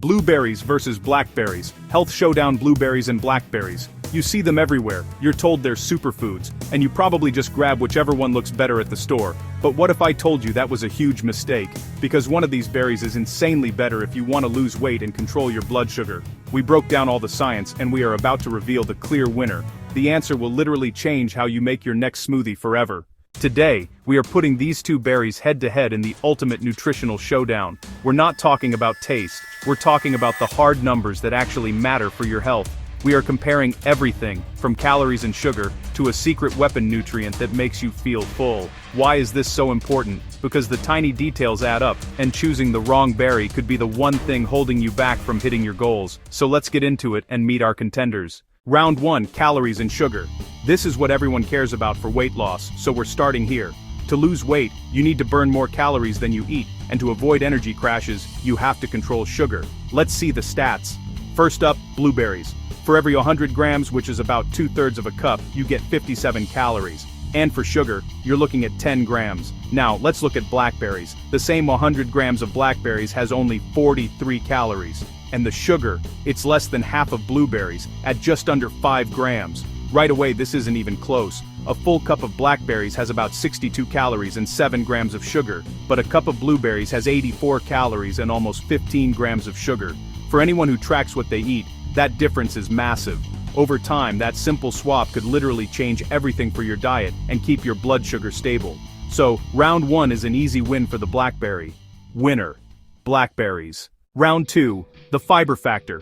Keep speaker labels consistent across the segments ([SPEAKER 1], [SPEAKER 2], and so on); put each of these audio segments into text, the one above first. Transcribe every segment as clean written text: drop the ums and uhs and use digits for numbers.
[SPEAKER 1] Blueberries versus blackberries, health showdown blueberries and blackberries. You see them everywhere, you're told they're superfoods, and you probably just grab whichever one looks better at the store. But what if I told you that was a huge mistake? Because one of these berries is insanely better if you want to lose weight and control your blood sugar. We broke down all the science and we are about to reveal the clear winner. The answer will literally change how you make your next smoothie forever. Today, we are putting these two berries head-to-head in the ultimate nutritional showdown. We're not talking about taste, we're talking about the hard numbers that actually matter for your health. We are comparing everything, from calories and sugar, to a secret weapon nutrient that makes you feel full. Why is this so important? Because the tiny details add up, and choosing the wrong berry could be the one thing holding you back from hitting your goals. So let's get into it and meet our contenders. Round 1, calories and sugar. This is what everyone cares about for weight loss, so we're starting here. To lose weight, you need to burn more calories than you eat, and to avoid energy crashes, you have to control sugar. Let's see the stats. First up, blueberries. For every 100 grams, which is about 2/3 of a cup, you get 57 calories. And for sugar, you're looking at 10 grams. Now, let's look at blackberries. The same 100 grams of blackberries has only 43 calories. And the sugar, it's less than half of blueberries, at just under 5 grams. Right away, this isn't even close. A full cup of blackberries has about 62 calories and 7 grams of sugar, but a cup of blueberries has 84 calories and almost 15 grams of sugar. For anyone who tracks what they eat, that difference is massive. Over time, that simple swap could literally change everything for your diet and keep your blood sugar stable. So, round 1 is an easy win for the blackberry. Winner: blackberries. Round 2, the fiber factor.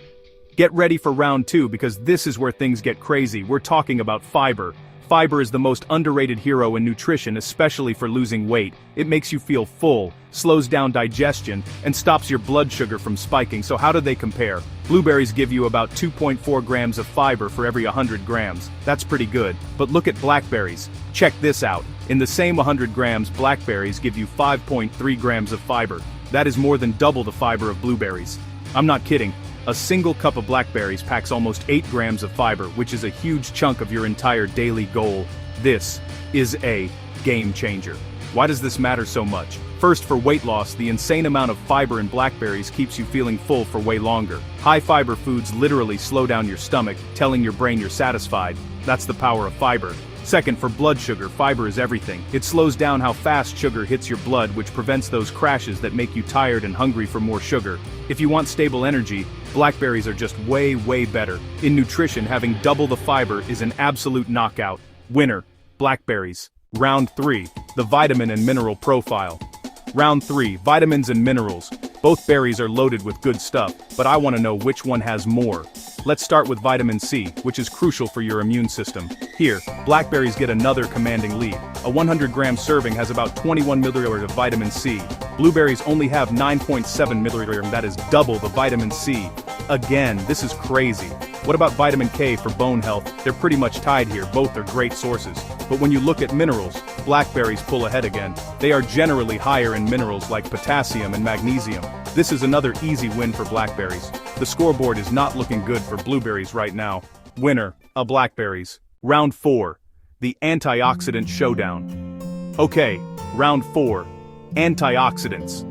[SPEAKER 1] Get ready for round 2 because this is where things get crazy. We're talking about fiber. Fiber is the most underrated hero in nutrition, especially for losing weight. It makes you feel full, slows down digestion, and stops your blood sugar from spiking. So how do they compare? Blueberries give you about 2.4 grams of fiber for every 100 grams. That's pretty good. But look at blackberries. Check this out. In the same 100 grams, blackberries give you 5.3 grams of fiber. That is more than double the fiber of blueberries. I'm not kidding. A single cup of blackberries packs almost 8 grams of fiber, which is a huge chunk of your entire daily goal. This is a game changer. Why does this matter so much? First, for weight loss, the insane amount of fiber in blackberries keeps you feeling full for way longer. High fiber foods literally slow down your stomach, telling your brain you're satisfied. That's the power of fiber. Second, for blood sugar, fiber is everything. It slows down how fast sugar hits your blood, which prevents those crashes that make you tired and hungry for more sugar. If you want stable energy, blackberries are just way better. In nutrition, having double the fiber is an absolute knockout. Winner: blackberries. Round 3, the vitamin and mineral profile. Round 3, vitamins and minerals. Both berries are loaded with good stuff, but I want to know which one has more. Let's start with vitamin C, which is crucial for your immune system. Here, blackberries get another commanding lead. A 100-gram serving has about 21 milliliters of vitamin C. Blueberries only have 9.7 milliliters, that is double the vitamin C. Again, this is crazy. What about vitamin K for bone health? They're pretty much tied here, both are great sources. But when you look at minerals, blackberries pull ahead again. They are generally higher in minerals like potassium and magnesium. This is another easy win for blackberries. The scoreboard is not looking good for blueberries right now. Winner: blackberries. Round 4, the antioxidant showdown. Okay, round 4, antioxidants.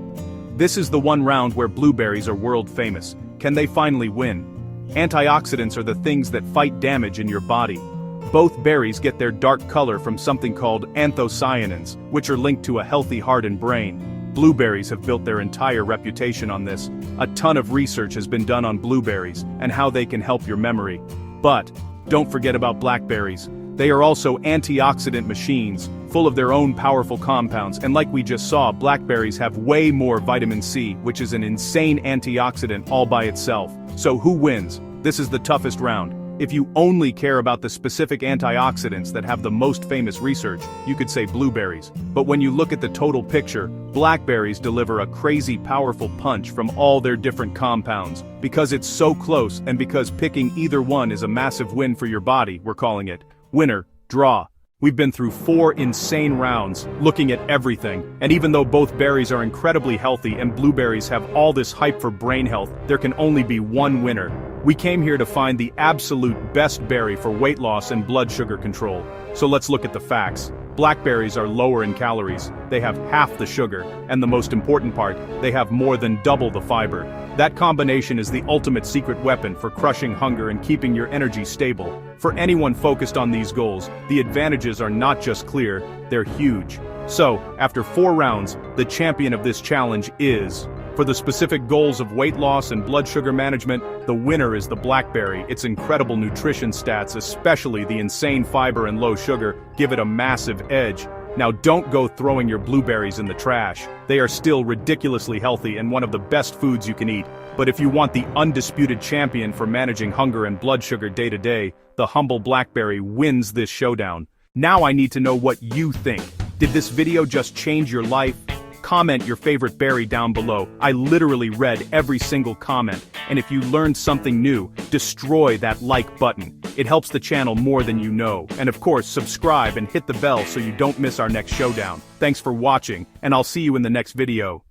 [SPEAKER 1] This is the one round where blueberries are world famous. Can they finally win? Antioxidants are the things that fight damage in your body. Both berries get their dark color from something called anthocyanins, which are linked to a healthy heart and brain. Blueberries have built their entire reputation on this. A ton of research has been done on blueberries and how they can help your memory. But don't forget about blackberries. They are also antioxidant machines, full of their own powerful compounds, and like we just saw, blackberries have way more vitamin C, which is an insane antioxidant all by itself. So who wins? This is the toughest round. If you only care about the specific antioxidants that have the most famous research, you could say blueberries. But when you look at the total picture, blackberries deliver a crazy powerful punch from all their different compounds. Because it's so close and because picking either one is a massive win for your body, we're calling it winner, draw. We've been through 4 insane rounds, looking at everything, and even though both berries are incredibly healthy and blueberries have all this hype for brain health, there can only be one winner. We came here to find the absolute best berry for weight loss and blood sugar control. So let's look at the facts. Blackberries are lower in calories, they have half the sugar, and the most important part, they have more than double the fiber. That combination is the ultimate secret weapon for crushing hunger and keeping your energy stable. For anyone focused on these goals, the advantages are not just clear, they're huge. So, after 4 rounds, the champion of this challenge is... For the specific goals of weight loss and blood sugar management, the winner is the Blackberry. Its incredible nutrition stats, especially the insane fiber and low sugar, give it a massive edge. Now don't go throwing your blueberries in the trash. They are still ridiculously healthy and one of the best foods you can eat. But if you want the undisputed champion for managing hunger and blood sugar day to day, the humble Blackberry wins this showdown. Now I need to know what you think. Did this video just change your life? Comment your favorite berry down below. I literally read every single comment, and if you learned something new, destroy that like button. It helps the channel more than you know. And of course, subscribe and hit the bell so you don't miss our next showdown. Thanks for watching, and I'll see you in the next video.